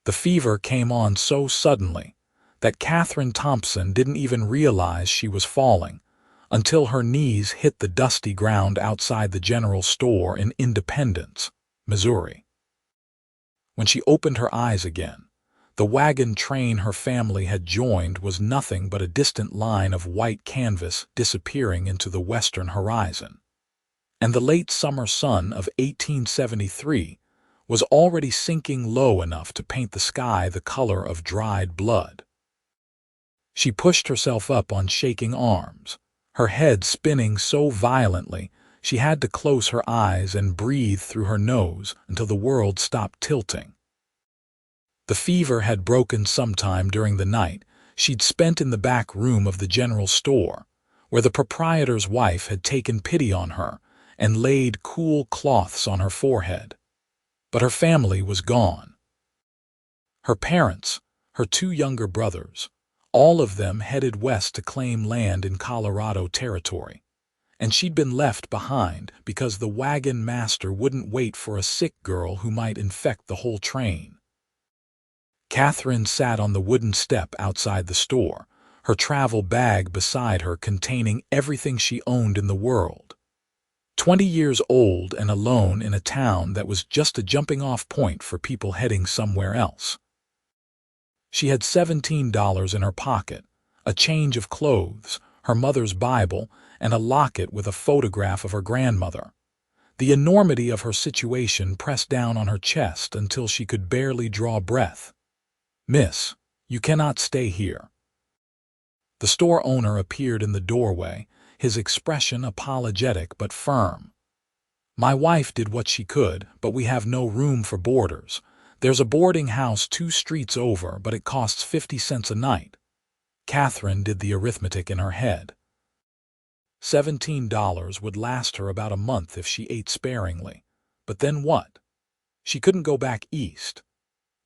The fever came on so suddenly that Katherine Thompson didn't even realize she was falling until her knees hit the dusty ground outside the general store in Independence, Missouri. When she opened her eyes again, the wagon train her family had joined was nothing but a distant line of white canvas disappearing into the western horizon. And the late summer sun of 1873 was already sinking low enough to paint the sky the color of dried blood. She pushed herself up on shaking arms, her head spinning so violently she had to close her eyes and breathe through her nose until the world stopped tilting. The fever had broken sometime during the night she'd spent in the back room of the general store, where the proprietor's wife had taken pity on her and laid cool cloths on her forehead. But her family was gone. Her parents, her two younger brothers, all of them headed west to claim land in Colorado territory, and she'd been left behind because the wagon master wouldn't wait for a sick girl who might infect the whole train. Katherine sat on the wooden step outside the store, her travel bag beside her containing everything she owned in the world. 20 years old and alone in a town that was just a jumping-off point for people heading somewhere else. She had $17 in her pocket, a change of clothes, her mother's Bible, and a locket with a photograph of her grandmother. The enormity of her situation pressed down on her chest until she could barely draw breath. "Miss, you cannot stay here." The store owner appeared in the doorway, his expression apologetic but firm. "My wife did what she could, but we have no room for boarders. There's a boarding house 2 streets over, but it costs 50 cents a night." Katherine did the arithmetic in her head. $17 would last her about a month if she ate sparingly. But then what? She couldn't go back east.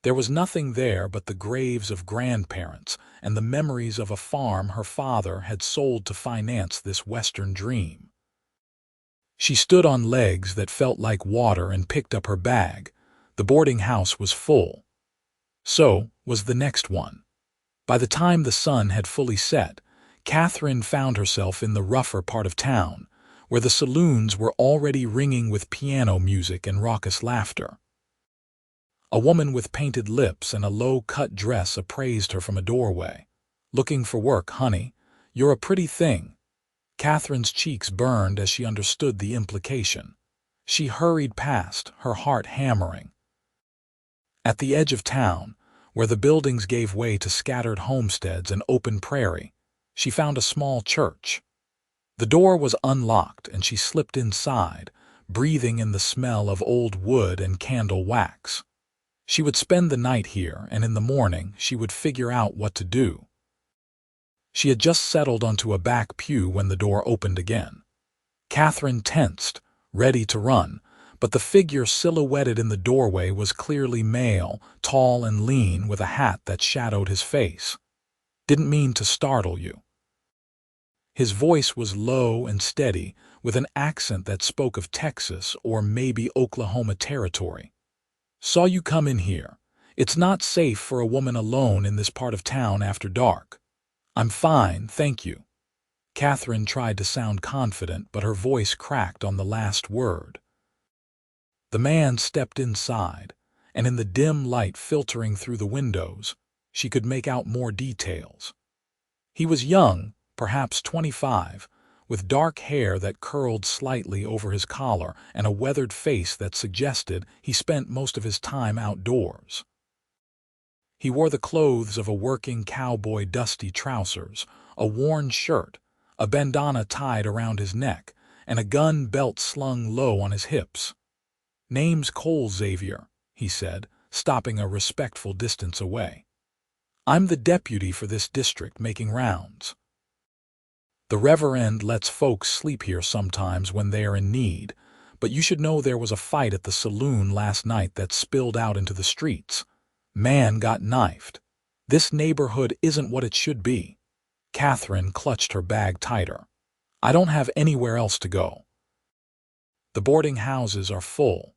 There was nothing there but the graves of grandparents and the memories of a farm her father had sold to finance this Western dream. She stood on legs that felt like water and picked up her bag. The boarding house was full. So was the next one. By the time the sun had fully set, Katherine found herself in the rougher part of town, where the saloons were already ringing with piano music and raucous laughter. A woman with painted lips and a low-cut dress appraised her from a doorway. "Looking for work, honey? You're a pretty thing." Katherine's cheeks burned as she understood the implication. She hurried past, her heart hammering. At the edge of town, where the buildings gave way to scattered homesteads and open prairie, she found a small church. The door was unlocked and she slipped inside, breathing in the smell of old wood and candle wax. She would spend the night here, and in the morning she would figure out what to do. She had just settled onto a back pew when the door opened again. Katherine tensed, ready to run, but the figure silhouetted in the doorway was clearly male, tall and lean, with a hat that shadowed his face. "Didn't mean to startle you." His voice was low and steady, with an accent that spoke of Texas or maybe Oklahoma territory. "Saw you come in here. It's not safe for a woman alone in this part of town after dark." "I'm fine, thank you." Katherine tried to sound confident, but her voice cracked on the last word. The man stepped inside, and in the dim light filtering through the windows, she could make out more details. He was young, perhaps 25, with dark hair that curled slightly over his collar and a weathered face that suggested he spent most of his time outdoors. He wore the clothes of a working cowboy: dusty trousers, a worn shirt, a bandana tied around his neck, and a gun belt slung low on his hips. "Name's Cole Xavier," he said, stopping a respectful distance away. "I'm the deputy for this district making rounds. The Reverend lets folks sleep here sometimes when they are in need, but you should know there was a fight at the saloon last night that spilled out into the streets. Man got knifed. This neighborhood isn't what it should be." Katherine clutched her bag tighter. "I don't have anywhere else to go." "The boarding houses are full."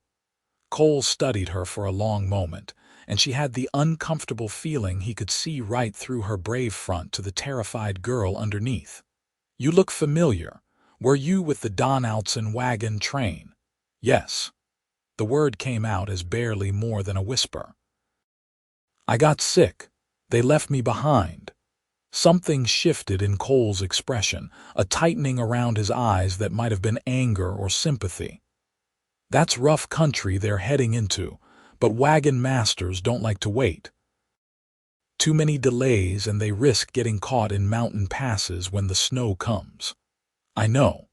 Cole studied her for a long moment, and she had the uncomfortable feeling he could see right through her brave front to the terrified girl underneath. "You look familiar. Were you with the Donaldson wagon train?" "Yes." The word came out as barely more than a whisper. "I got sick. They left me behind." Something shifted in Cole's expression, a tightening around his eyes that might have been anger or sympathy. "That's rough country they're heading into, but wagon masters don't like to wait. Too many delays and they risk getting caught in mountain passes when the snow comes." "I know."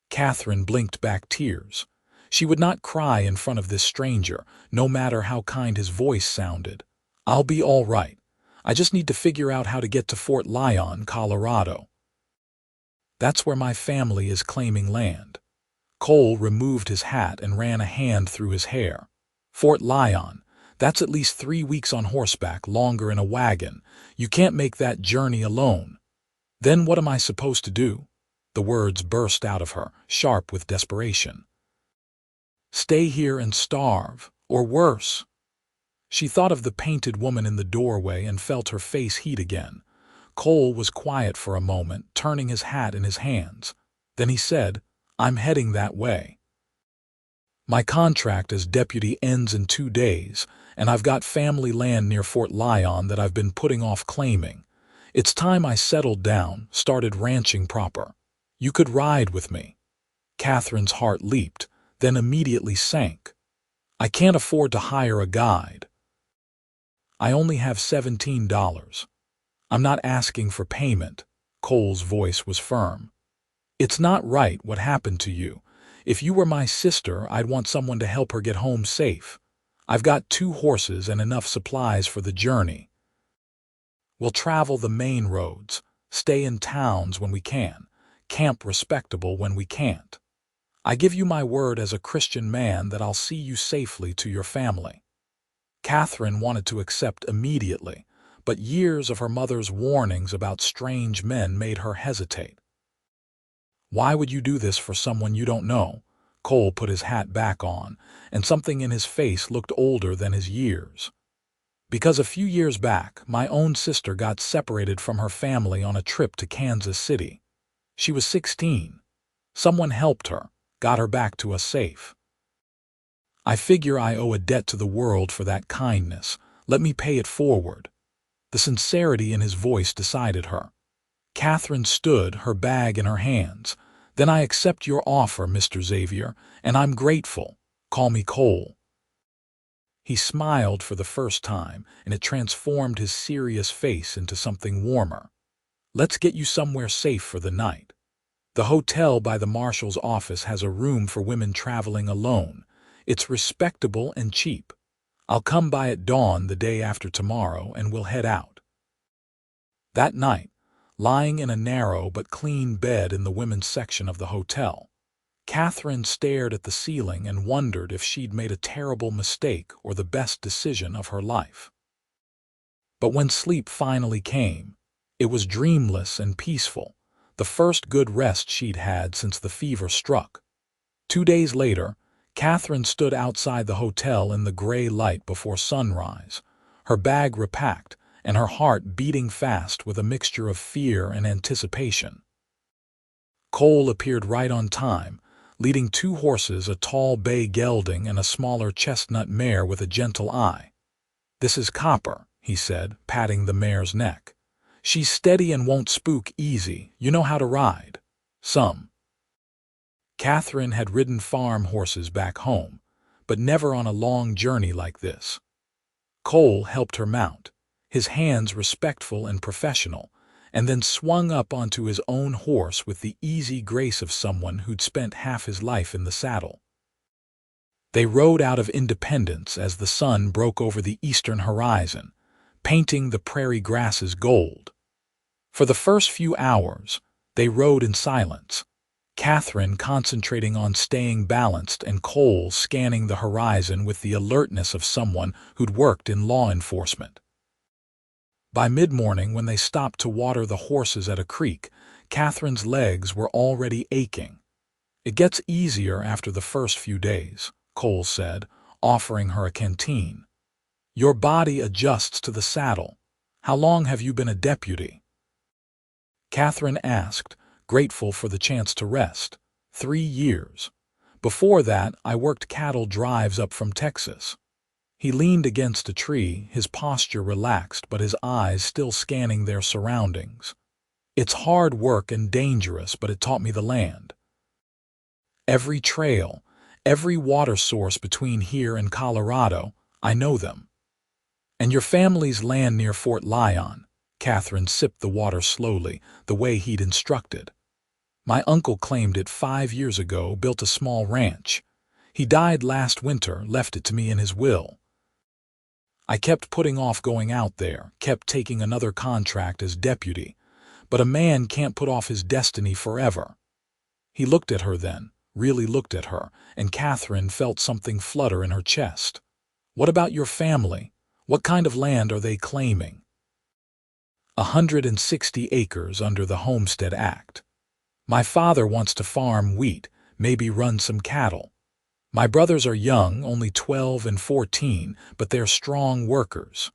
Katherine blinked back tears. She would not cry in front of this stranger, no matter how kind his voice sounded. "I'll be all right. I just need to figure out how to get to Fort Lyon, Colorado. That's where my family is claiming land." Cole removed his hat and ran a hand through his hair. "Fort Lyon, that's at least 3 weeks on horseback, longer in a wagon. You can't make that journey alone." "Then what am I supposed to do?" The words burst out of her, sharp with desperation. "Stay here and starve, or worse." She thought of the painted woman in the doorway and felt her face heat again. Cole was quiet for a moment, turning his hat in his hands. Then he said, "I'm heading that way. My contract as deputy ends in 2 days, and I've got family land near Fort Lyon that I've been putting off claiming. It's time I settled down, started ranching proper. You could ride with me." Katherine's heart leaped, then immediately sank. "I can't afford to hire a guide. I only have $17. I'm not asking for payment." Cole's voice was firm. "It's not right what happened to you. If you were my sister, I'd want someone to help her get home safe. I've got 2 horses and enough supplies for the journey. We'll travel the main roads, stay in towns when we can, camp respectable when we can't. I give you my word as a Christian man that I'll see you safely to your family." Katherine wanted to accept immediately, but years of her mother's warnings about strange men made her hesitate. "Why would you do this for someone you don't know?" Cole put his hat back on, and something in his face looked older than his years. "Because a few years back, my own sister got separated from her family on a trip to Kansas City. She was 16. Someone helped her, got her back to us safe. I figure I owe a debt to the world for that kindness. Let me pay it forward." The sincerity in his voice decided her. Katherine stood, her bag in her hands. "Then I accept your offer, Mr. Xavier, and I'm grateful. Call me Cole." He smiled for the first time, and it transformed his serious face into something warmer. "Let's get you somewhere safe for the night. The hotel by the marshal's office has a room for women traveling alone. It's respectable and cheap. I'll come by at dawn the day after tomorrow, and we'll head out." That night, lying in a narrow but clean bed in the women's section of the hotel, Katherine stared at the ceiling and wondered if she'd made a terrible mistake or the best decision of her life. But when sleep finally came, it was dreamless and peaceful, the first good rest she'd had since the fever struck. 2 days later, Katherine stood outside the hotel in the gray light before sunrise, her bag repacked and her heart beating fast with a mixture of fear and anticipation. Cole appeared right on time, leading 2 horses, a tall bay gelding and a smaller chestnut mare with a gentle eye. "This is Copper," he said, patting the mare's neck. "She's steady and won't spook easy. You know how to ride?" "Some." Katherine had ridden farm horses back home, but never on a long journey like this. Cole helped her mount, his hands respectful and professional, and then swung up onto his own horse with the easy grace of someone who'd spent half his life in the saddle. They rode out of Independence as the sun broke over the eastern horizon, painting the prairie grasses gold. For the first few hours, they rode in silence, Katherine concentrating on staying balanced and Cole scanning the horizon with the alertness of someone who'd worked in law enforcement. By mid-morning, when they stopped to water the horses at a creek, Katherine's legs were already aching. "It gets easier after the first few days," Cole said, offering her a canteen. Your body adjusts to the saddle. How long have you been a deputy? Katherine asked, grateful for the chance to rest. 3 years. Before that, I worked cattle drives up from Texas. He leaned against a tree, his posture relaxed but his eyes still scanning their surroundings. It's hard work and dangerous, but it taught me the land. Every trail, every water source between here and Colorado, I know them. And your family's land near Fort Lyon. Katherine sipped the water slowly, the way he'd instructed. My uncle claimed it 5 years ago, built a small ranch. He died last winter, left it to me in his will. I kept putting off going out there, kept taking another contract as deputy, but a man can't put off his destiny forever. He looked at her then, really looked at her, and Katherine felt something flutter in her chest. What about your family? What kind of land are they claiming? 160 acres under the Homestead Act. My father wants to farm wheat, maybe run some cattle. My brothers are young, only 12 and 14, but they're strong workers.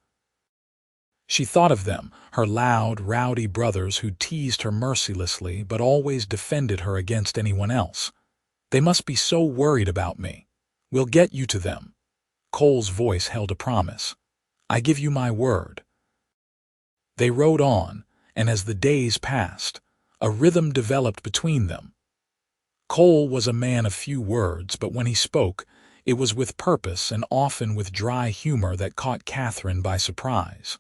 She thought of them, her loud, rowdy brothers who teased her mercilessly but always defended her against anyone else. They must be so worried about me. We'll get you to them. Cole's voice held a promise. I give you my word. They rode on, and as the days passed, a rhythm developed between them. Cole was a man of few words, but when he spoke, it was with purpose and often with dry humor that caught Katherine by surprise.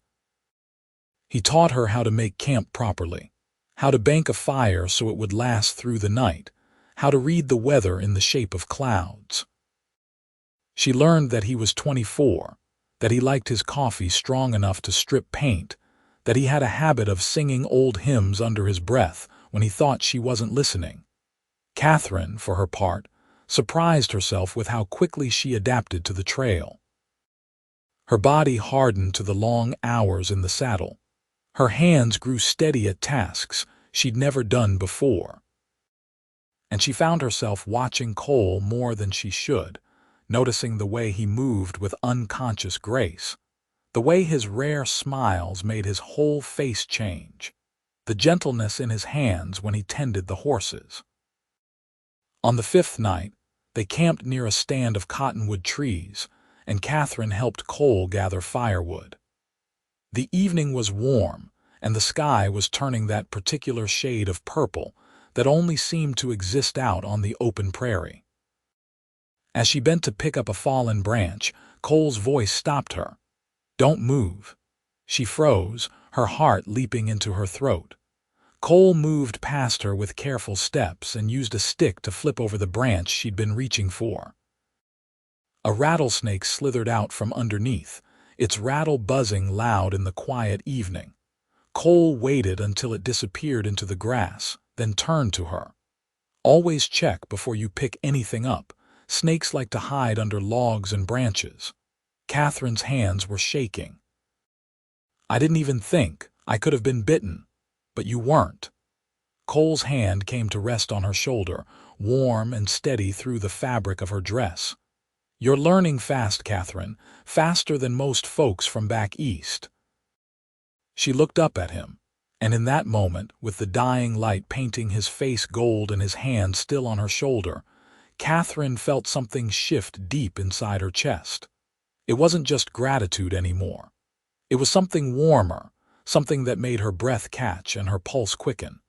He taught her how to make camp properly, how to bank a fire so it would last through the night, how to read the weather in the shape of clouds. She learned that he was 24, that he liked his coffee strong enough to strip paint, that he had a habit of singing old hymns under his breath when he thought she wasn't listening. Katherine, for her part, surprised herself with how quickly she adapted to the trail. Her body hardened to the long hours in the saddle. Her hands grew steady at tasks she'd never done before. And she found herself watching Cole more than she should, noticing the way he moved with unconscious grace, the way his rare smiles made his whole face change, the gentleness in his hands when he tended the horses. On the 5th night, they camped near a stand of cottonwood trees, and Katherine helped Cole gather firewood. The evening was warm, and the sky was turning that particular shade of purple that only seemed to exist out on the open prairie. As she bent to pick up a fallen branch, Cole's voice stopped her. Don't move. She froze, her heart leaping into her throat. Cole moved past her with careful steps and used a stick to flip over the branch she'd been reaching for. A rattlesnake slithered out from underneath, its rattle buzzing loud in the quiet evening. Cole waited until it disappeared into the grass, then turned to her. Always check before you pick anything up. Snakes like to hide under logs and branches. Katherine's hands were shaking. I didn't even think. I could have been bitten. But you weren't. Cole's hand came to rest on her shoulder, warm and steady through the fabric of her dress. You're learning fast, Katherine, faster than most folks from back east. She looked up at him, and in that moment, with the dying light painting his face gold and his hand still on her shoulder, Katherine felt something shift deep inside her chest. It wasn't just gratitude anymore. It was something warmer, something that made her breath catch and her pulse quicken.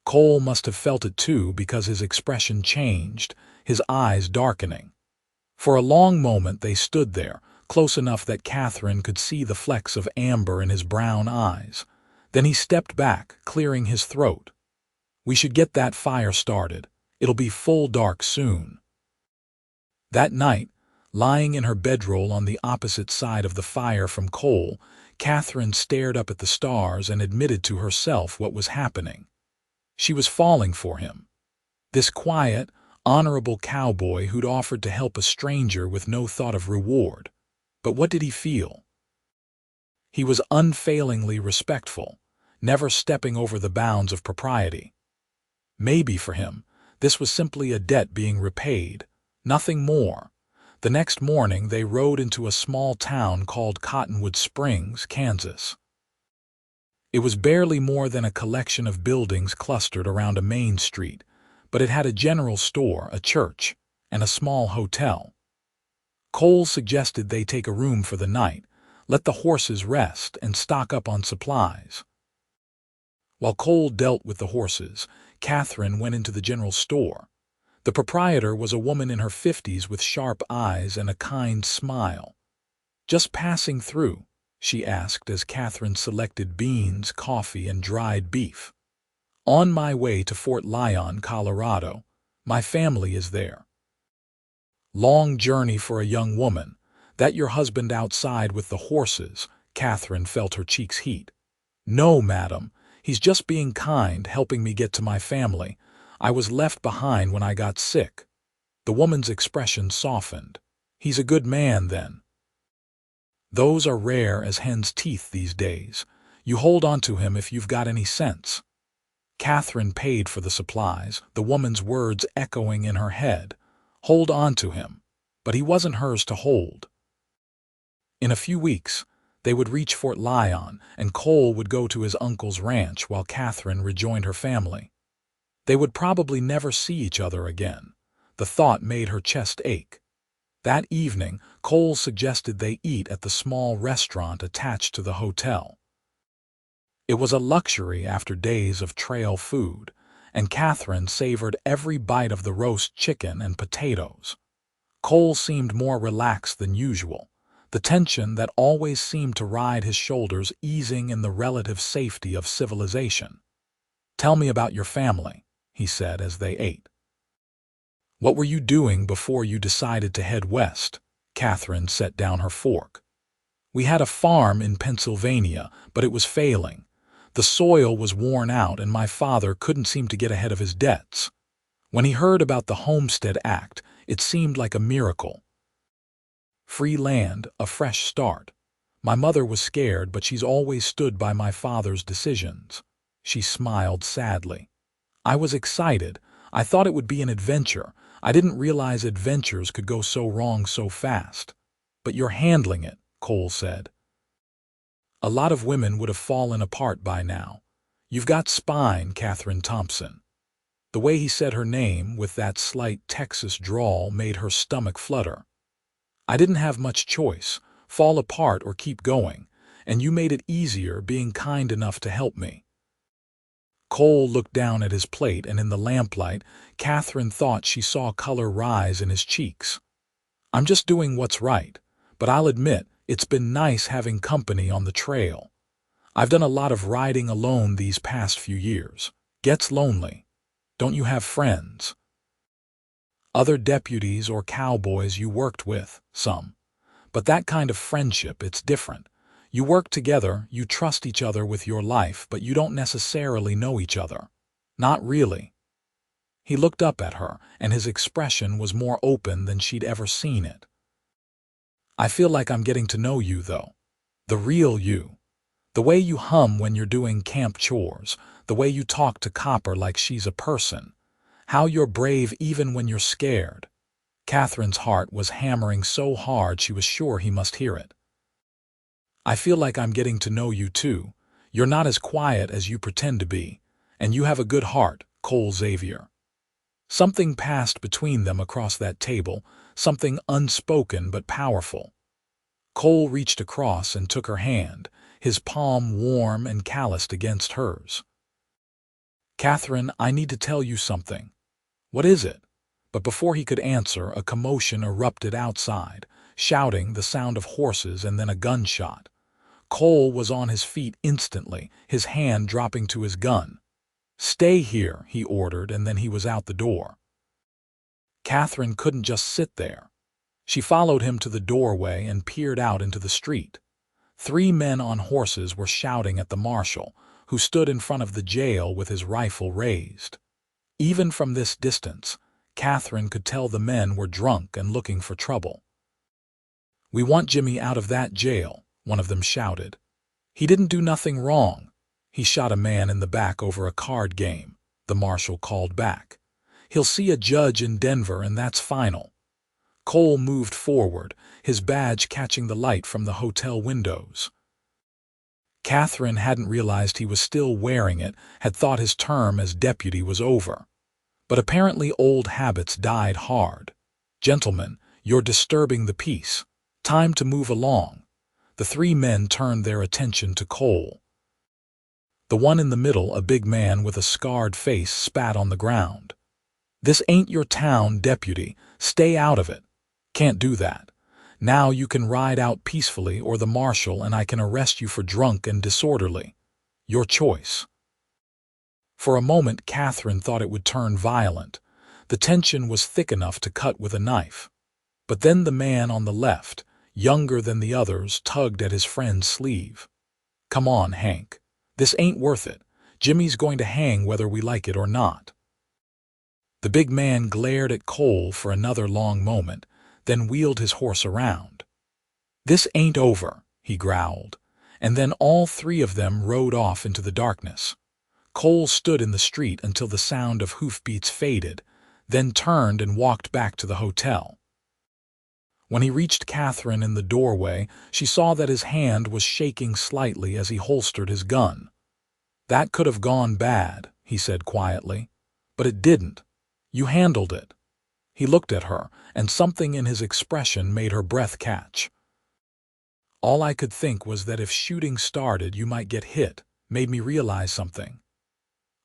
Cole must have felt it too because his expression changed, his eyes darkening. For a long moment they stood there, close enough that Katherine could see the flecks of amber in his brown eyes. Then he stepped back, clearing his throat. We should get that fire started. It'll be full dark soon. That night, lying in her bedroll on the opposite side of the fire from Cole, Katherine stared up at the stars and admitted to herself what was happening. She was falling for him. This quiet, honorable cowboy who'd offered to help a stranger with no thought of reward. But what did he feel? He was unfailingly respectful, never stepping over the bounds of propriety. Maybe for him, this was simply a debt being repaid, nothing more. The next morning, they rode into a small town called Cottonwood Springs, Kansas. It was barely more than a collection of buildings clustered around a main street, but it had a general store, a church, and a small hotel. Cole suggested they take a room for the night, let the horses rest, and stock up on supplies. While Cole dealt with the horses, Katherine went into the general store. The proprietor was a woman in her 50s with sharp eyes and a kind smile. "Just passing through?" she asked as Katherine selected beans, coffee, and dried beef. "On my way to Fort Lyon, Colorado. My family is there." "Long journey for a young woman. That your husband outside with the horses?" Katherine felt her cheeks heat. "No, madam. He's just being kind, helping me get to my family. I was left behind when I got sick." The woman's expression softened. "He's a good man, then." "Those are rare as hen's teeth these days. You hold on to him if you've got any sense." Katherine paid for the supplies, the woman's words echoing in her head. Hold on to him. But he wasn't hers to hold. In a few weeks, they would reach Fort Lyon, and Cole would go to his uncle's ranch while Katherine rejoined her family. They would probably never see each other again. The thought made her chest ache. That evening, Cole suggested they eat at the small restaurant attached to the hotel. It was a luxury after days of trail food, and Katherine savored every bite of the roast chicken and potatoes. Cole seemed more relaxed than usual, the tension that always seemed to ride his shoulders easing in the relative safety of civilization. "Tell me about your family," he said as they ate. "What were you doing before you decided to head west?" Katherine set down her fork. "We had a farm in Pennsylvania, but it was failing. The soil was worn out and my father couldn't seem to get ahead of his debts. When he heard about the Homestead Act, it seemed like a miracle. Free land, a fresh start. My mother was scared, but she's always stood by my father's decisions." She smiled sadly. "I was excited. I thought it would be an adventure. I didn't realize adventures could go so wrong so fast. But you're handling it," Cole said. "A lot of women would have fallen apart by now. You've got spine, Katherine Thompson." The way he said her name, with that slight Texas drawl, made her stomach flutter. "I didn't have much choice, fall apart or keep going, and you made it easier being kind enough to help me." Cole looked down at his plate, and in the lamplight, Katherine thought she saw color rise in his cheeks. "I'm just doing what's right, but I'll admit it's been nice having company on the trail. I've done a lot of riding alone these past few years. Gets lonely. Don't you have friends?" "Other deputies or cowboys you worked with, some. But that kind of friendship, it's different. You work together, you trust each other with your life, but you don't necessarily know each other. Not really." He looked up at her, and his expression was more open than she'd ever seen it. "I feel like I'm getting to know you, though. The real you. The way you hum when you're doing camp chores, the way you talk to Copper like she's a person. How you're brave even when you're scared." Katherine's heart was hammering so hard she was sure he must hear it. "I feel like I'm getting to know you too. You're not as quiet as you pretend to be, and you have a good heart, Cole Xavier." Something passed between them across that table, something unspoken but powerful. Cole reached across and took her hand, his palm warm and calloused against hers. "Katherine, I need to tell you something." "What is it?" But before he could answer, a commotion erupted outside, shouting, the sound of horses, and then a gunshot. Cole was on his feet instantly, his hand dropping to his gun. "Stay here," he ordered, and then he was out the door. Katherine couldn't just sit there. She followed him to the doorway and peered out into the street. 3 men on horses were shouting at the marshal, who stood in front of the jail with his rifle raised. Even from this distance, Katherine could tell the men were drunk and looking for trouble. "We want Jimmy out of that jail," one of them shouted. "He didn't do nothing wrong." "He shot a man in the back over a card game," the marshal called back. "He'll see a judge in Denver and that's final." Cole moved forward, his badge catching the light from the hotel windows. Katherine hadn't realized he was still wearing it, had thought his term as deputy was over. But apparently old habits died hard. "Gentlemen, you're disturbing the peace. Time to move along." The three men turned their attention to Cole. The one in the middle, a big man with a scarred face, spat on the ground. "This ain't your town, deputy. Stay out of it." "Can't do that. Now you can ride out peacefully, or the marshal and I can arrest you for drunk and disorderly. Your choice." For a moment Katherine thought it would turn violent. The tension was thick enough to cut with a knife. But then the man on the left, younger than the others, tugged at his friend's sleeve. "Come on, Hank. This ain't worth it. Jimmy's going to hang whether we like it or not." The big man glared at Cole for another long moment, then wheeled his horse around. "This ain't over," he growled, and then all three of them rode off into the darkness. Cole stood in the street until the sound of hoofbeats faded, then turned and walked back to the hotel. When he reached Katherine in the doorway, she saw that his hand was shaking slightly as he holstered his gun. "That could have gone bad," he said quietly. "But it didn't. You handled it." He looked at her, and something in his expression made her breath catch. "All I could think was that if shooting started you might get hit, made me realize something."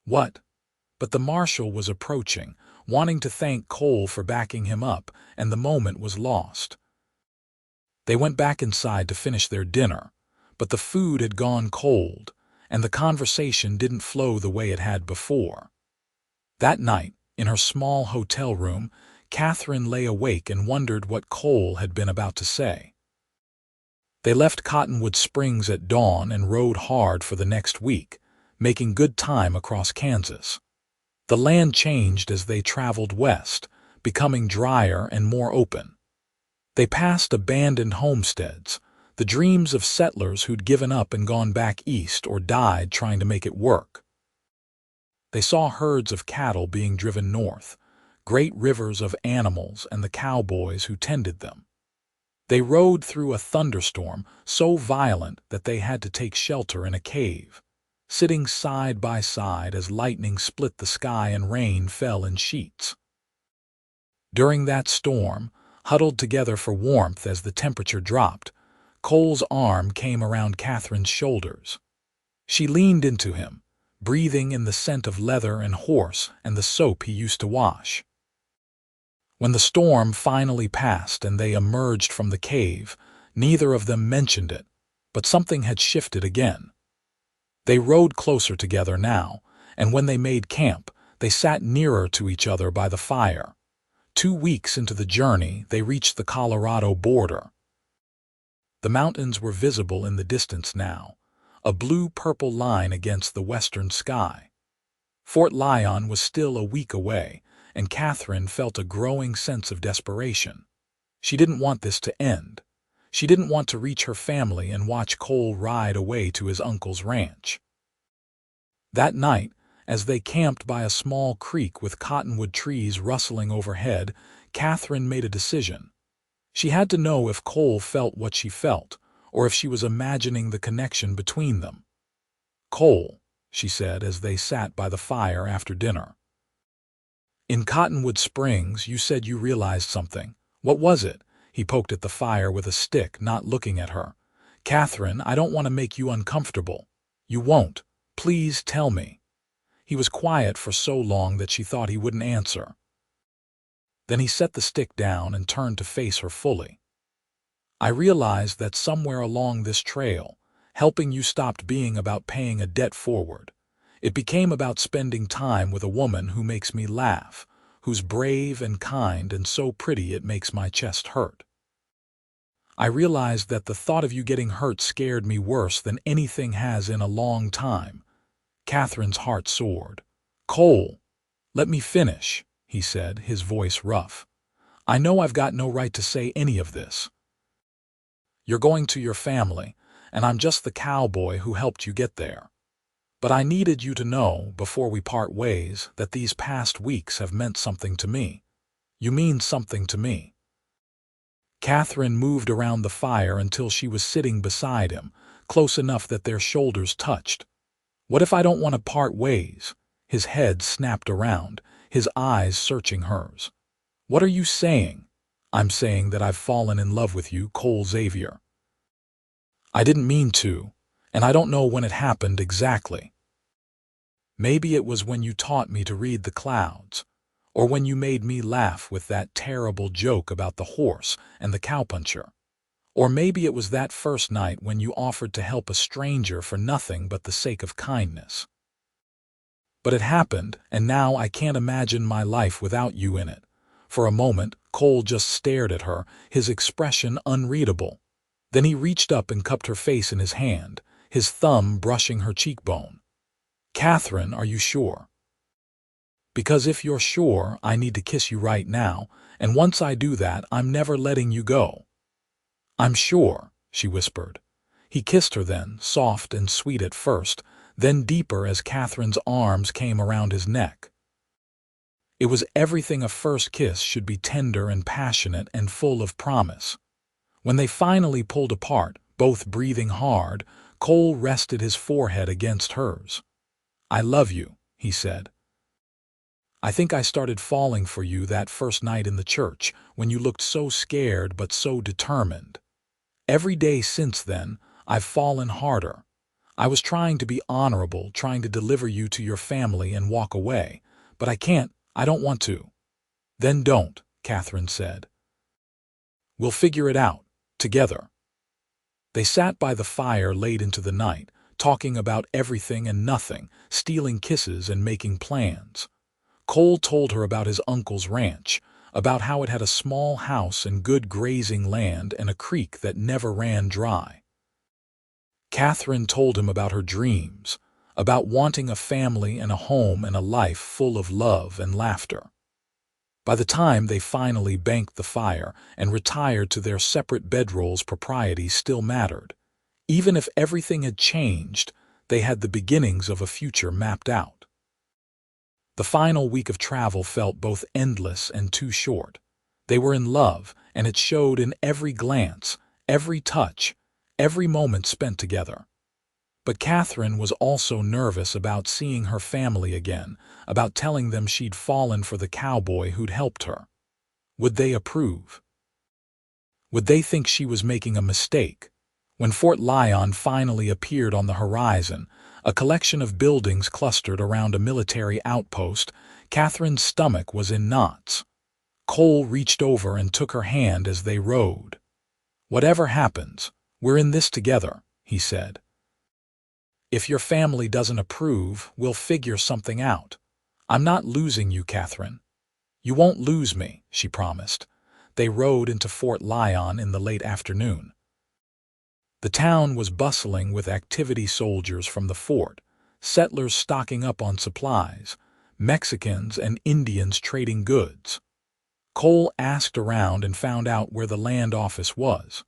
"What?" But the marshal was approaching, wanting to thank Cole for backing him up, and the moment was lost. They went back inside to finish their dinner, but the food had gone cold, and the conversation didn't flow the way it had before. That night, in her small hotel room, Katherine lay awake and wondered what Cole had been about to say. They left Cottonwood Springs at dawn and rode hard for the next week, making good time across Kansas. The land changed as they traveled west, becoming drier and more open. They passed abandoned homesteads, the dreams of settlers who'd given up and gone back east or died trying to make it work. They saw herds of cattle being driven north, great rivers of animals, and the cowboys who tended them. They rode through a thunderstorm so violent that they had to take shelter in a cave, sitting side by side as lightning split the sky and rain fell in sheets. During that storm, huddled together for warmth as the temperature dropped, Cole's arm came around Katherine's shoulders. She leaned into him, breathing in the scent of leather and horse and the soap he used to wash. When the storm finally passed and they emerged from the cave, neither of them mentioned it, but something had shifted again. They rode closer together now, and when they made camp, they sat nearer to each other by the fire. 2 weeks into the journey, they reached the Colorado border. The mountains were visible in the distance now, a blue-purple line against the western sky. Fort Lyon was still a week away, and Katherine felt a growing sense of desperation. She didn't want this to end. She didn't want to reach her family and watch Cole ride away to his uncle's ranch. That night, as they camped by a small creek with cottonwood trees rustling overhead, Katherine made a decision. She had to know if Cole felt what she felt, or if she was imagining the connection between them. "Cole," she said as they sat by the fire after dinner. "In Cottonwood Springs, you said you realized something. What was it?" He poked at the fire with a stick, not looking at her. "Katherine, I don't want to make you uncomfortable." "You won't. Please tell me." He was quiet for so long that she thought he wouldn't answer. Then he set the stick down and turned to face her fully. "I realized that somewhere along this trail, helping you stopped being about paying a debt forward. It became about spending time with a woman who makes me laugh, who's brave and kind and so pretty it makes my chest hurt. I realized that the thought of you getting hurt scared me worse than anything has in a long time." Katherine's heart soared. "Cole, let me finish," he said, his voice rough. "I know I've got no right to say any of this. You're going to your family, and I'm just the cowboy who helped you get there. But I needed you to know, before we part ways, that these past weeks have meant something to me. You mean something to me." Katherine moved around the fire until she was sitting beside him, close enough that their shoulders touched. "What if I don't want to part ways?" His head snapped around, his eyes searching hers. "What are you saying?" "I'm saying that I've fallen in love with you, Cole Xavier. I didn't mean to, and I don't know when it happened exactly. Maybe it was when you taught me to read the clouds, or when you made me laugh with that terrible joke about the horse and the cowpuncher. Or maybe it was that first night when you offered to help a stranger for nothing but the sake of kindness. But it happened, and now I can't imagine my life without you in it." For a moment, Cole just stared at her, his expression unreadable. Then he reached up and cupped her face in his hand, his thumb brushing her cheekbone. "Katherine, are you sure? Because if you're sure, I need to kiss you right now, and once I do that, I'm never letting you go." "I'm sure," she whispered. He kissed her then, soft and sweet at first, then deeper as Katherine's arms came around his neck. It was everything a first kiss should be: tender and passionate and full of promise. When they finally pulled apart, both breathing hard, Cole rested his forehead against hers. "I love you," he said. "I think I started falling for you that first night in the church, when you looked so scared but so determined. Every day since then, I've fallen harder. I was trying to be honorable, trying to deliver you to your family and walk away, but I can't, I don't want to." "Then don't," Katherine said. "We'll figure it out, together." They sat by the fire late into the night, talking about everything and nothing, stealing kisses and making plans. Cole told her about his uncle's ranch, about how it had a small house and good grazing land and a creek that never ran dry. Katherine told him about her dreams, about wanting a family and a home and a life full of love and laughter. By the time they finally banked the fire and retired to their separate bedrolls, propriety still mattered. Even if everything had changed, they had the beginnings of a future mapped out. The final week of travel felt both endless and too short. They were in love, and it showed in every glance, every touch, every moment spent together. But Katherine was also nervous about seeing her family again, about telling them she'd fallen for the cowboy who'd helped her. Would they approve? Would they think she was making a mistake? When Fort Lyon finally appeared on the horizon, a collection of buildings clustered around a military outpost, Katherine's stomach was in knots. Cole reached over and took her hand as they rode. "Whatever happens, we're in this together," he said. "If your family doesn't approve, we'll figure something out. I'm not losing you, Katherine." "You won't lose me," she promised. They rode into Fort Lyon in the late afternoon. The town was bustling with activity: soldiers from the fort, settlers stocking up on supplies, Mexicans and Indians trading goods. Cole asked around and found out where the land office was.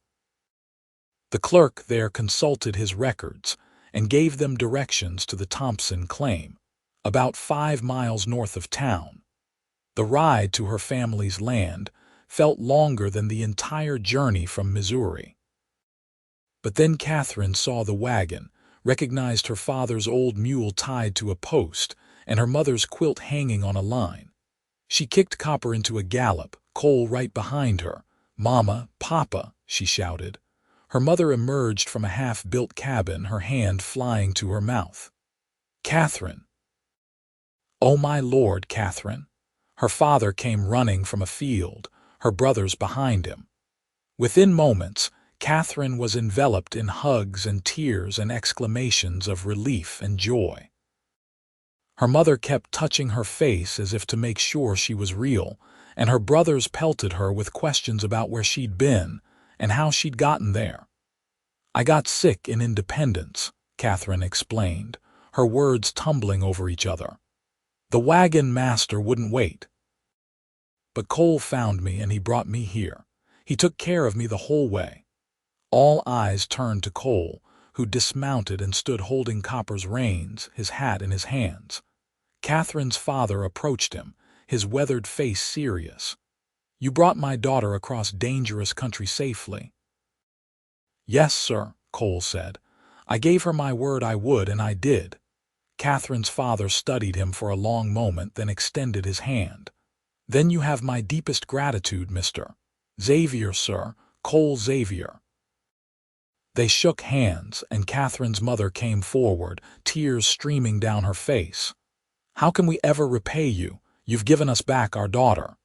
The clerk there consulted his records and gave them directions to the Thompson claim, about 5 miles north of town. The ride to her family's land felt longer than the entire journey from Missouri. But then Katherine saw the wagon, recognized her father's old mule tied to a post, and her mother's quilt hanging on a line. She kicked Copper into a gallop, Cole right behind her. "Mama, Papa," she shouted. Her mother emerged from a half-built cabin, her hand flying to her mouth. "Katherine." "Oh my Lord, Katherine." Her father came running from a field, her brothers behind him. Within moments, Katherine was enveloped in hugs and tears and exclamations of relief and joy. Her mother kept touching her face as if to make sure she was real, and her brothers pelted her with questions about where she'd been and how she'd gotten there. "I got sick in Independence," Katherine explained, her words tumbling over each other. "The wagon master wouldn't wait. But Cole found me and he brought me here. He took care of me the whole way." All eyes turned to Cole, who dismounted and stood holding Copper's reins, his hat in his hands. Katherine's father approached him, his weathered face serious. You brought my daughter across dangerous country safely." "Yes, sir," Cole said. "I gave her my word I would, and I did." Catherine's father studied him for a long moment, then extended his hand. "Then you have my deepest gratitude, Mr. Xavier, sir, Cole Xavier." They shook hands, and Catherine's mother came forward, tears streaming down her face. "How can we ever repay you? You've given us back our daughter."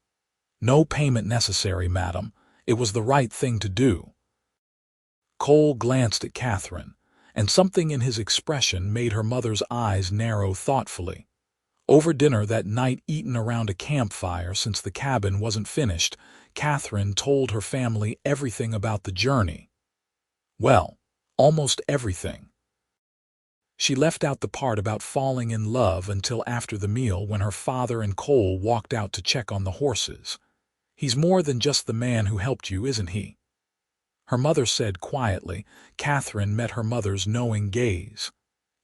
"No payment necessary, madam. It was the right thing to do." Cole glanced at Katherine, and something in his expression made her mother's eyes narrow thoughtfully. Over dinner that night, eaten around a campfire since the cabin wasn't finished, Katherine told her family everything about the journey. Well, almost everything. She left out the part about falling in love until after the meal, when her father and Cole walked out to check on the horses. "He's more than just the man who helped you, isn't he?" her mother said quietly. Katherine met her mother's knowing gaze.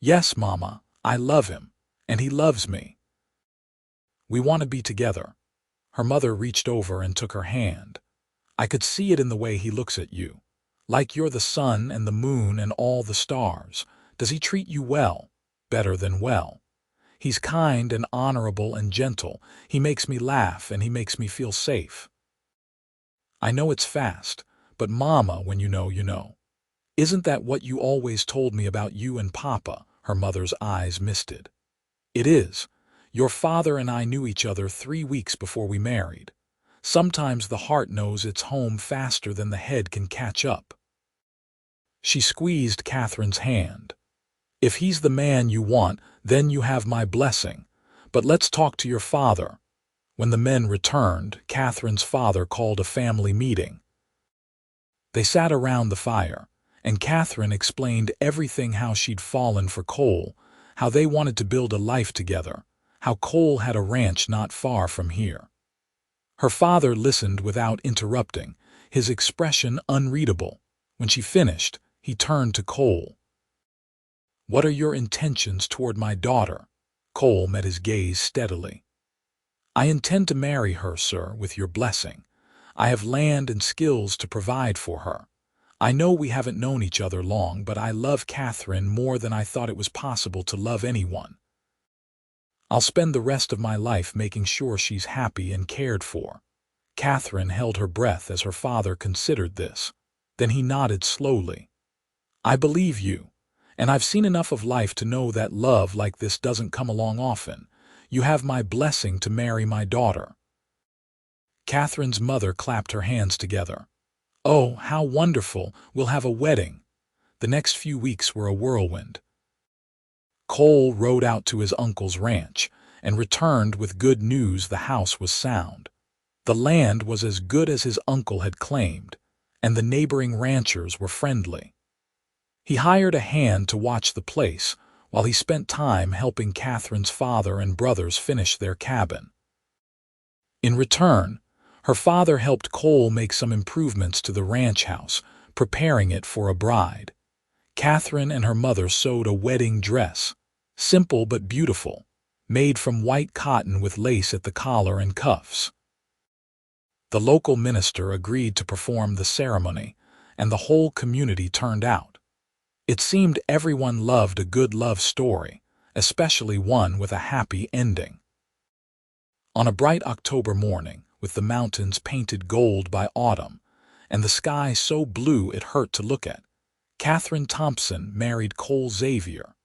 "Yes, Mama, I love him, and he loves me. We want to be together." Her mother reached over and took her hand. "I could see it in the way he looks at you. Like you're the sun and the moon and all the stars. Does he treat you well? Better than well. He's kind and honorable and gentle. He makes me laugh and he makes me feel safe." "I know it's fast, but Mama, when you know, you know. Isn't that what you always told me about you and Papa?" Her mother's eyes misted. "It is. Your father and I knew each other 3 weeks before we married. Sometimes the heart knows its home faster than the head can catch up." She squeezed Catherine's hand. "If he's the man you want, then you have my blessing. But let's talk to your father." When the men returned, Catherine's father called a family meeting. They sat around the fire, and Katherine explained everything: how she'd fallen for Cole, how they wanted to build a life together, how Cole had a ranch not far from here. Her father listened without interrupting, his expression unreadable. When she finished, he turned to Cole. "What are your intentions toward my daughter?" Cole met his gaze steadily. "I intend to marry her, sir, with your blessing. I have land and skills to provide for her. I know we haven't known each other long, but I love Katherine more than I thought it was possible to love anyone. I'll spend the rest of my life making sure she's happy and cared for." Katherine held her breath as her father considered this. Then he nodded slowly. "I believe you, and I've seen enough of life to know that love like this doesn't come along often. You have my blessing to marry my daughter." Katherine's mother clapped her hands together. "Oh, how wonderful! We'll have a wedding." The next few weeks were a whirlwind. Cole rode out to his uncle's ranch and returned with good news: the house was sound. The land was as good as his uncle had claimed, and the neighboring ranchers were friendly. He hired a hand to watch the place, while he spent time helping Katherine's father and brothers finish their cabin. In return, her father helped Cole make some improvements to the ranch house, preparing it for a bride. Katherine and her mother sewed a wedding dress, simple but beautiful, made from white cotton with lace at the collar and cuffs. The local minister agreed to perform the ceremony, and the whole community turned out. It seemed everyone loved a good love story, especially one with a happy ending. On a bright October morning, with the mountains painted gold by autumn, and the sky so blue it hurt to look at, Katherine Thompson married Cole Xavier.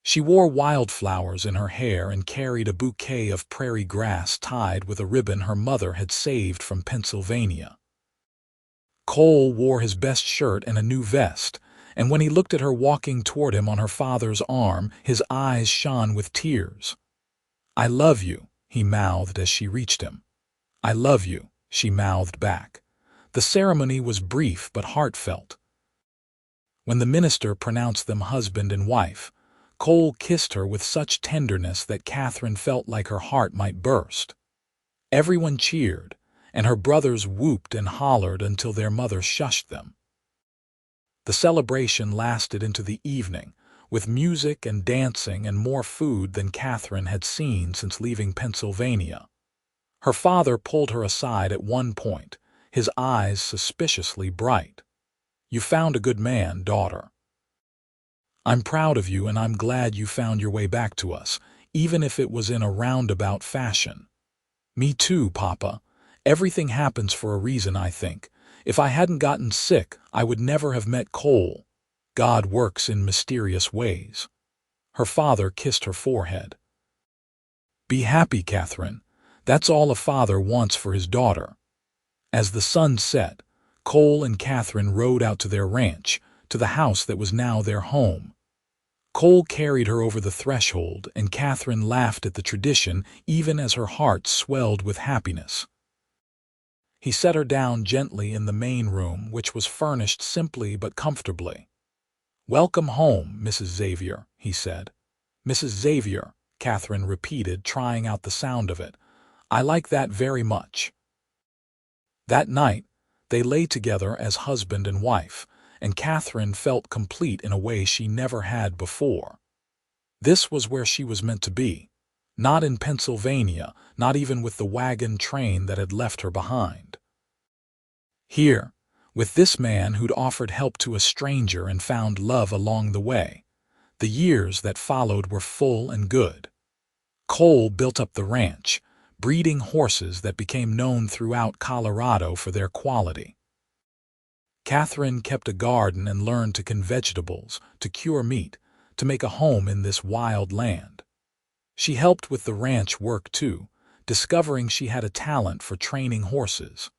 She wore wildflowers in her hair and carried a bouquet of prairie grass tied with a ribbon her mother had saved from Pennsylvania. Cole wore his best shirt and a new vest, and when he looked at her walking toward him on her father's arm, his eyes shone with tears. "I love you," he mouthed as she reached him. "I love you," she mouthed back. The ceremony was brief but heartfelt. When the minister pronounced them husband and wife, Cole kissed her with such tenderness that Katherine felt like her heart might burst. Everyone cheered, and her brothers whooped and hollered until their mother shushed them. The celebration lasted into the evening, with music and dancing and more food than Katherine had seen since leaving Pennsylvania. Her father pulled her aside at one point, his eyes suspiciously bright. "You found a good man, daughter. I'm proud of you and I'm glad you found your way back to us, even if it was in a roundabout fashion." "Me too, Papa. Everything happens for a reason, I think. If I hadn't gotten sick, I would never have met Cole. God works in mysterious ways." Her father kissed her forehead. "Be happy, Katherine. That's all a father wants for his daughter." As the sun set, Cole and Katherine rode out to their ranch, to the house that was now their home. Cole carried her over the threshold, and Katherine laughed at the tradition even as her heart swelled with happiness. He set her down gently in the main room, which was furnished simply but comfortably. "Welcome home, Mrs. Xavier," he said. "Mrs. Xavier," Katherine repeated, trying out the sound of it. "I like that very much." That night, they lay together as husband and wife, and Katherine felt complete in a way she never had before. This was where she was meant to be, not in Pennsylvania, not even with the wagon train that had left her behind. Here, with this man who'd offered help to a stranger and found love along the way. The years that followed were full and good. Cole built up the ranch, breeding horses that became known throughout Colorado for their quality. Katherine kept a garden and learned to can vegetables, to cure meat, to make a home in this wild land. She helped with the ranch work too, discovering she had a talent for training horses.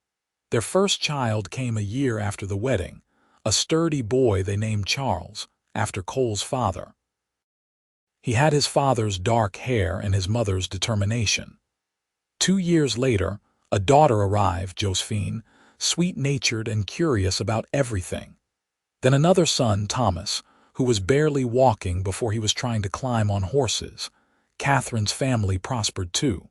Their first child came a year after the wedding, a sturdy boy they named Charles, after Cole's father. He had his father's dark hair and his mother's determination. 2 years later, a daughter arrived, Josephine, sweet-natured and curious about everything. Then another son, Thomas, who was barely walking before he was trying to climb on horses. Katherine's family prospered too.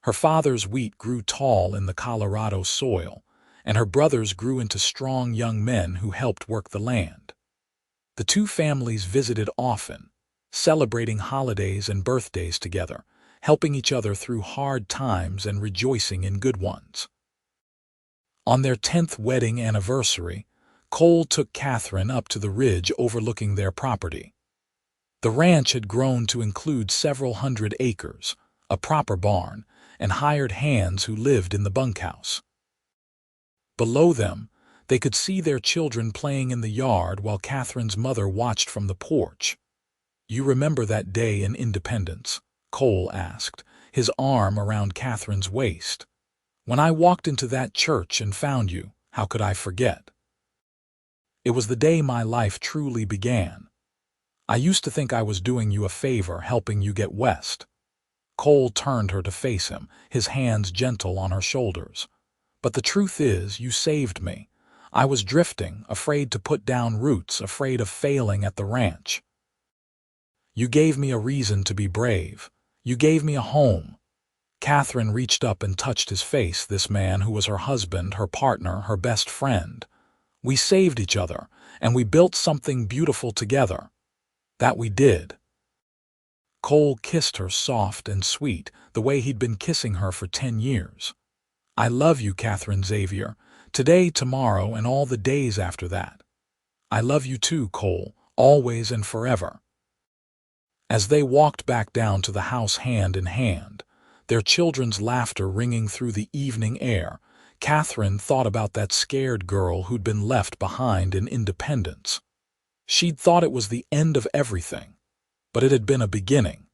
Her father's wheat grew tall in the Colorado soil, and her brothers grew into strong young men who helped work the land. The two families visited often, celebrating holidays and birthdays together, helping each other through hard times and rejoicing in good ones. On their 10th wedding anniversary, Cole took Katherine up to the ridge overlooking their property. The ranch had grown to include several hundred acres, a proper barn, and hired hands who lived in the bunkhouse. Below them, they could see their children playing in the yard while Katherine's mother watched from the porch. "You remember that day in Independence?" Cole asked, his arm around Katherine's waist. "When I walked into that church and found you, how could I forget? It was the day my life truly began. I used to think I was doing you a favor helping you get west." Cole turned her to face him, his hands gentle on her shoulders. "But the truth is, you saved me. I was drifting, afraid to put down roots, afraid of failing at the ranch. You gave me a reason to be brave. You gave me a home." Katherine reached up and touched his face, this man who was her husband, her partner, her best friend. "We saved each other, and we built something beautiful together. That we did." Cole kissed her soft and sweet, the way he'd been kissing her for 10 years. "I love you, Katherine Xavier, today, tomorrow, and all the days after that. I love you too, Cole, always and forever." As they walked back down to the house hand in hand, their children's laughter ringing through the evening air, Katherine thought about that scared girl who'd been left behind in Independence. She'd thought it was the end of everything, but it had been a beginning.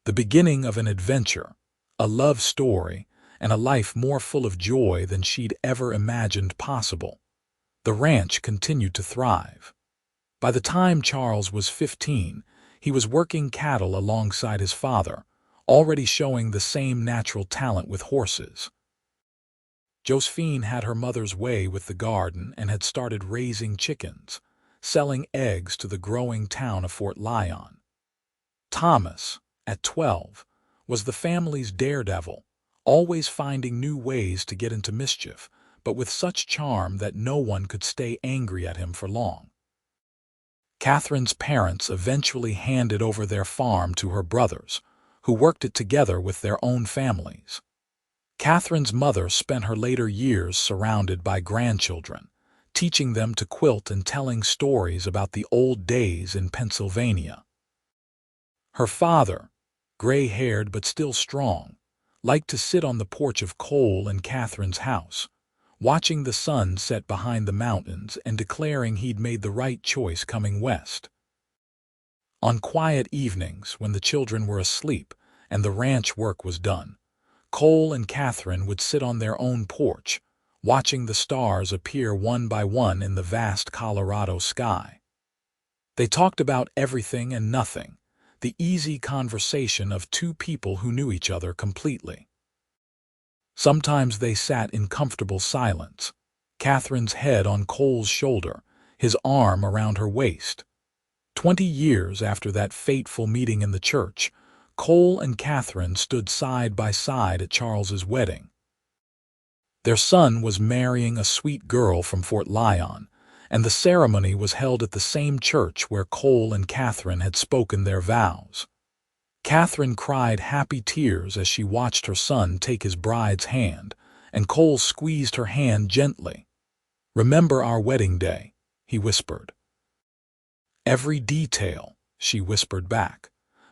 The beginning of an adventure, a love story, and a life more full of joy than she'd ever imagined possible. The ranch continued to thrive. By the time Charles was 15, he was working cattle alongside his father, already showing the same natural talent with horses. Josephine had her mother's way with the garden and had started raising chickens, selling eggs to the growing town of Fort Lyon. Thomas, at 12, was the family's daredevil, always finding new ways to get into mischief, but with such charm that no one could stay angry at him for long. Katherine's parents eventually handed over their farm to her brothers, who worked it together with their own families. Catherine's mother spent her later years surrounded by grandchildren, teaching them to quilt and telling stories about the old days in Pennsylvania. Her father, gray-haired but still strong, liked to sit on the porch of Cole and Catherine's house, watching the sun set behind the mountains and declaring he'd made the right choice coming west. On quiet evenings, when the children were asleep and the ranch work was done, Cole and Katherine would sit on their own porch, watching the stars appear one by one in the vast Colorado sky. They talked about everything and nothing, the easy conversation of two people who knew each other completely. Sometimes they sat in comfortable silence, Catherine's head on Cole's shoulder, his arm around her waist. 20 years after that fateful meeting in the church, Cole and Katherine stood side by side at Charles's wedding. Their son was marrying a sweet girl from Fort Lyon, and the ceremony was held at the same church where Cole and Katherine had spoken their vows. Katherine cried happy tears as she watched her son take his bride's hand, and Cole squeezed her hand gently. "Remember our wedding day," he whispered. "Every detail," she whispered back.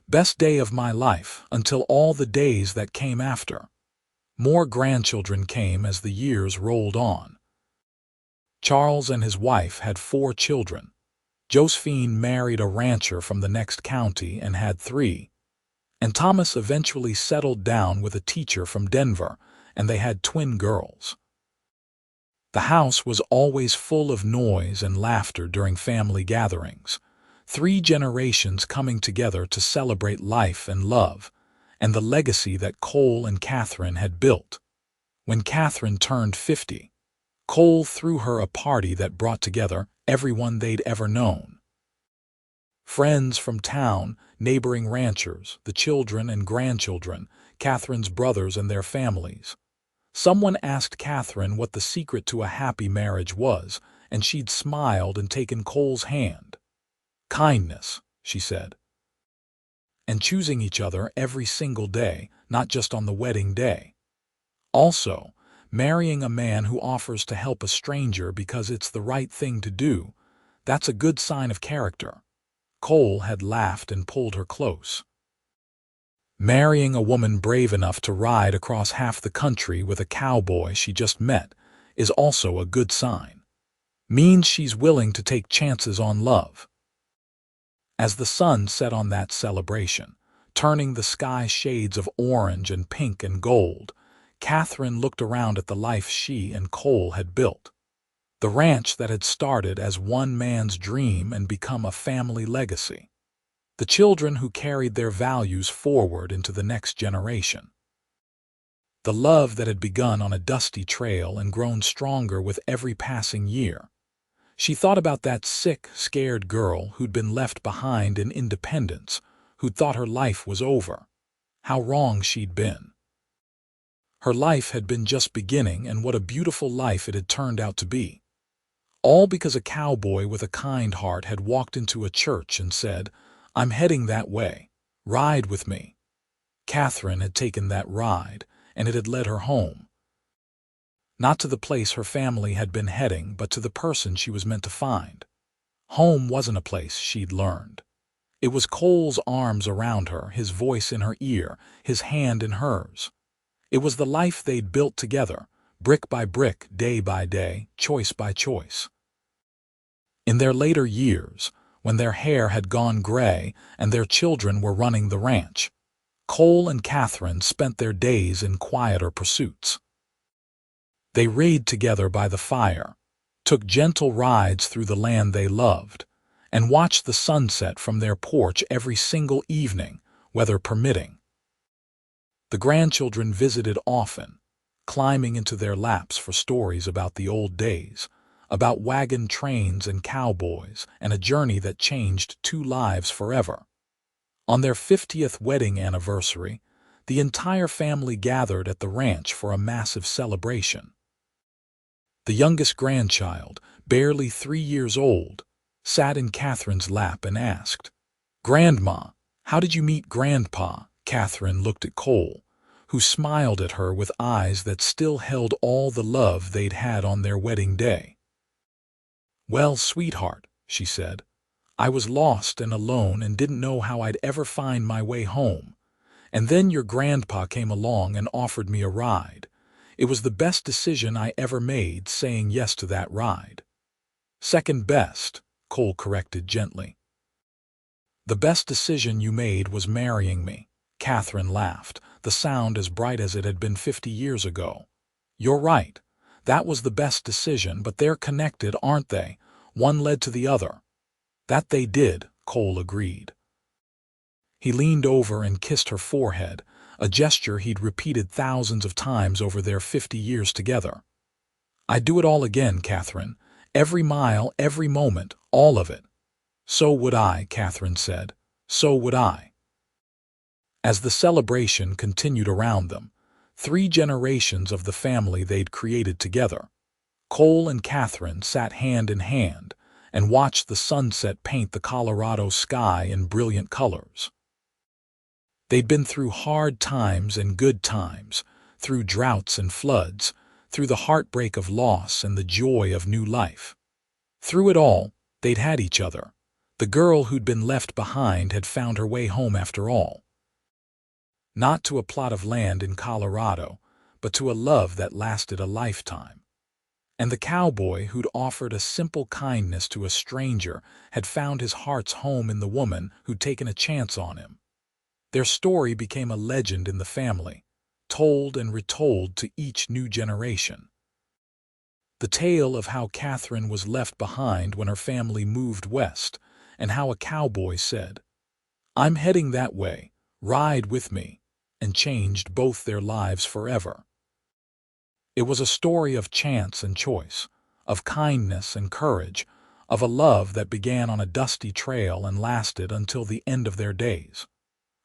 "Best day of my life until all the days that came after." More grandchildren came as the years rolled on. Charles and his wife had 4 children. Josephine married a rancher from the next county and had 3. And Thomas eventually settled down with a teacher from Denver, and they had twin girls. The house was always full of noise and laughter during family gatherings, 3 generations coming together to celebrate life and love, and the legacy that Cole and Katherine had built. When Katherine turned 50, Cole threw her a party that brought together everyone they'd ever known. Friends from town, neighboring ranchers, the children and grandchildren, Katherine's brothers and their families. Someone asked Katherine what the secret to a happy marriage was, and she'd smiled and taken Cole's hand. "Kindness," she said. "And choosing each other every single day, not just on the wedding day. Also, marrying a man who offers to help a stranger because it's the right thing to do, that's a good sign of character." Cole had laughed and pulled her close. "Marrying a woman brave enough to ride across half the country with a cowboy she just met is also a good sign. Means she's willing to take chances on love." As the sun set on that celebration, turning the sky shades of orange and pink and gold, Katherine looked around at the life she and Cole had built. The ranch that had started as one man's dream and become a family legacy. The children who carried their values forward into the next generation. The love that had begun on a dusty trail and grown stronger with every passing year. She thought about that sick, scared girl who'd been left behind in Independence, who'd thought her life was over. How wrong she'd been. Her life had been just beginning, and what a beautiful life it had turned out to be. All because a cowboy with a kind heart had walked into a church and said, "I'm heading that way. Ride with me." Katherine had taken that ride, and it had led her home. Not to the place her family had been heading, but to the person she was meant to find. Home wasn't a place, she'd learned. It was Cole's arms around her, his voice in her ear, his hand in hers. It was the life they'd built together, brick by brick, day by day, choice by choice. In their later years, when their hair had gone gray and their children were running the ranch, Cole and Katherine spent their days in quieter pursuits. They rode together by the fire, took gentle rides through the land they loved, and watched the sunset from their porch every single evening, weather permitting. The grandchildren visited often, climbing into their laps for stories about the old days, about wagon trains and cowboys, and a journey that changed 2 lives forever. On their 50th wedding anniversary, the entire family gathered at the ranch for a massive celebration. The youngest grandchild, barely 3 years old, sat in Katherine's lap and asked, "Grandma, how did you meet Grandpa?" Katherine looked at Cole, who smiled at her with eyes that still held all the love they'd had on their wedding day. "Well, sweetheart," she said, "I was lost and alone and didn't know how I'd ever find my way home. And then your grandpa came along and offered me a ride. It was the best decision I ever made, saying yes to that ride." "Second best," Cole corrected gently. "The best decision you made was marrying me," Katherine laughed, the sound as bright as it had been 50 years ago. "You're right. That was the best decision, but they're connected, aren't they? One led to the other." "That they did," Cole agreed. He leaned over and kissed her forehead, a gesture he'd repeated thousands of times over their 50 years together. "I'd do it all again, Katherine. Every mile, every moment, all of it." "So would I," Katherine said. "So would I." As the celebration continued around them, 3 generations of the family they'd created together, Cole and Katherine sat hand in hand and watched the sunset paint the Colorado sky in brilliant colors. They'd been through hard times and good times, through droughts and floods, through the heartbreak of loss and the joy of new life. Through it all, they'd had each other. The girl who'd been left behind had found her way home after all. Not to a plot of land in Colorado, but to a love that lasted a lifetime. And the cowboy who'd offered a simple kindness to a stranger had found his heart's home in the woman who'd taken a chance on him. Their story became a legend in the family, told and retold to each new generation. The tale of how Katherine was left behind when her family moved west, and how a cowboy said, "I'm heading that way, ride with me," and changed both their lives forever. It was a story of chance and choice, of kindness and courage, of a love that began on a dusty trail and lasted until the end of their days.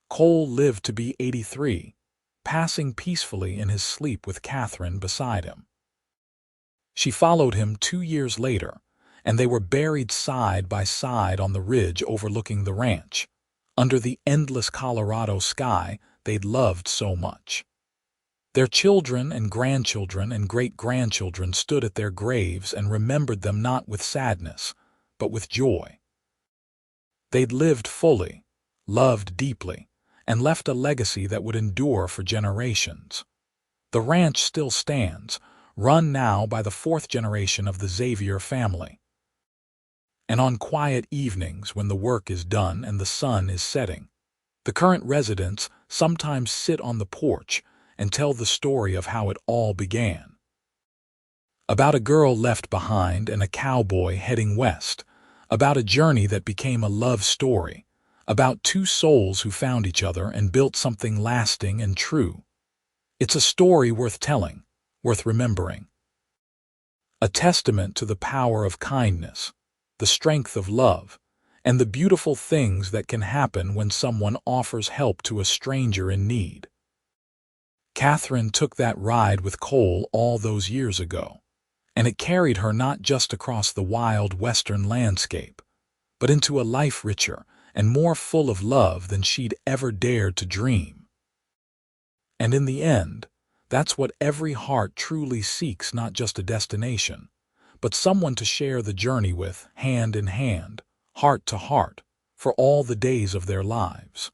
Cole lived to be 83, passing peacefully in his sleep with Katherine beside him. She followed him 2 years later, and they were buried side by side on the ridge overlooking the ranch, under the endless Colorado sky they'd loved so much. Their children and grandchildren and great-grandchildren stood at their graves and remembered them not with sadness, but with joy. They'd lived fully, loved deeply, and left a legacy that would endure for generations. The ranch still stands, run now by the 4th generation of the Xavier family. And on quiet evenings when the work is done and the sun is setting, the current residents sometimes sit on the porch and tell the story of how it all began. About a girl left behind and a cowboy heading west, about a journey that became a love story, about 2 souls who found each other and built something lasting and true. It's a story worth telling, worth remembering. A testament to the power of kindness, the strength of love, and the beautiful things that can happen when someone offers help to a stranger in need. Katherine took that ride with Cole all those years ago, and it carried her not just across the wild western landscape, but into a life richer and more full of love than she'd ever dared to dream. And in the end, that's what every heart truly seeks, not just a destination, but someone to share the journey with, hand in hand, heart to heart, for all the days of their lives.